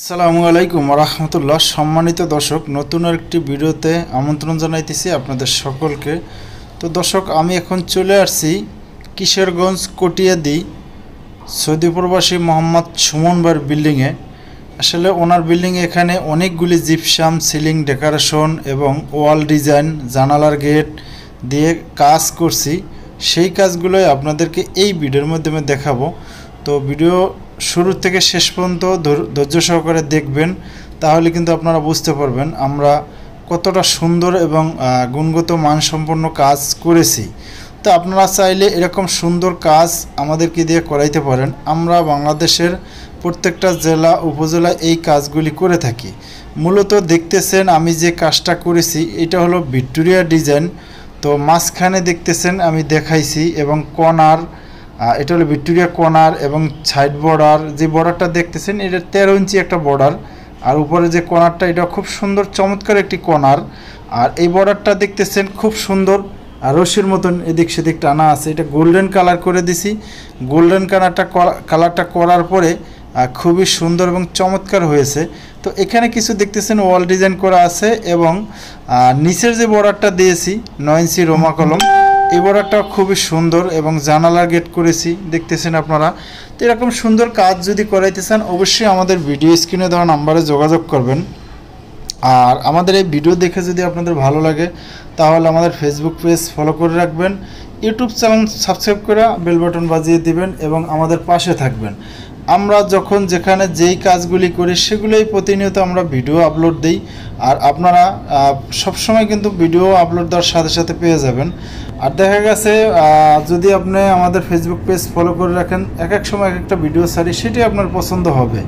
আসসালামু আলাইকুম রাহমাতুল্লাহ। সম্মানিত দর্শক, নতুন আরেকটি ভিডিওতে আমন্ত্রণ জানাইতেছি আপনাদের সকলকে। তো দর্শক, আমি এখন চলে আসছি কিশোরগঞ্জ কটিয়াদি সৌদি প্রবাসী মোহাম্মদ সুমন ভাইয়ের বিল্ডিংয়ে। আসলে ওনার বিল্ডিংয়ে এখানে অনেকগুলি জিপসাম, সিলিং ডেকোরেশন এবং ওয়াল ডিজাইন, জানালার গেট দিয়ে কাজ করছি। সেই কাজগুলোই আপনাদেরকে এই ভিডিওর মাধ্যমে দেখাবো। তো ভিডিও শুরু থেকে শেষ পর্যন্ত ধৈর্য সহকারে দেখবেন, তাহলে কিন্তু আপনারা বুঝতে পারবেন আমরা কতটা সুন্দর এবং গুণগত মানসম্পন্ন কাজ করেছি। তো আপনারা চাইলে এরকম সুন্দর কাজ আমাদেরকে দিয়ে করাইতে পারেন। আমরা বাংলাদেশের প্রত্যেকটা জেলা উপজেলায় এই কাজগুলি করে থাকি। মূলত দেখতেছেন আমি যে কাজটা করেছি এটা হলো ভিক্টোরিয়া ডিজাইন। তো মাঝখানে দেখতেছেন আমি দেখাইছি এবং কর্নার, এটা হলো ভিক্টোরিয়া কর্নার এবং সাইড বর্ডার। যে বর্ডারটা দেখতেছেন এটা 13 ইঞ্চি একটা বর্ডার, আর উপরে যে কর্নারটা এটা খুব সুন্দর চমৎকার একটি কর্নার। আর এই বর্ডারটা দেখতেছেন খুব সুন্দর রশির মতন এদিক সেদিক টানা আছে। এটা গোল্ডেন কালার করে দিছি। গোল্ডেন কালারটা করার পরে খুবই সুন্দর এবং চমৎকার হয়েছে। তো এখানে কিছু দেখতেছেন ওয়াল ডিজাইন করা আছে এবং নিচের যে বর্ডারটা দিয়েছি 9 ইঞ্চি রোমা কলম, এই বর্ডারটা খুবই সুন্দর এবং জানালার গেট করেছি দেখতেছেন আপনারা। তো এরকম সুন্দর কাজ যদি করাইতে চান অবশ্যই আমাদের ভিডিও স্ক্রিনে দেওয়া নাম্বারে যোগাযোগ করবেন। আর আমাদের এই ভিডিও দেখে যদি আপনাদের ভালো লাগে তাহলে আমাদের ফেসবুক পেজ ফলো করে রাখবেন, ইউটিউব চ্যানেল সাবস্ক্রাইব করে বেল বাটন বাজিয়ে দিবেন এবং আমাদের পাশে থাকবেন। আমরা যখন যেখানে যেই কাজগুলি করি সেগুলোই প্রতিনিয়ত আমরা ভিডিও আপলোড দিই, আর আপনারা সবসময় কিন্তু ভিডিও আপলোড দেওয়ার সাথে সাথে পেয়ে যাবেন। আর দেখা গেছে যদি আপনি আমাদের ফেসবুক পেজ ফলো করে রাখেন, এক এক সময় এক একটা ভিডিও ছাড়ি, সেটি আপনার পছন্দ হবে।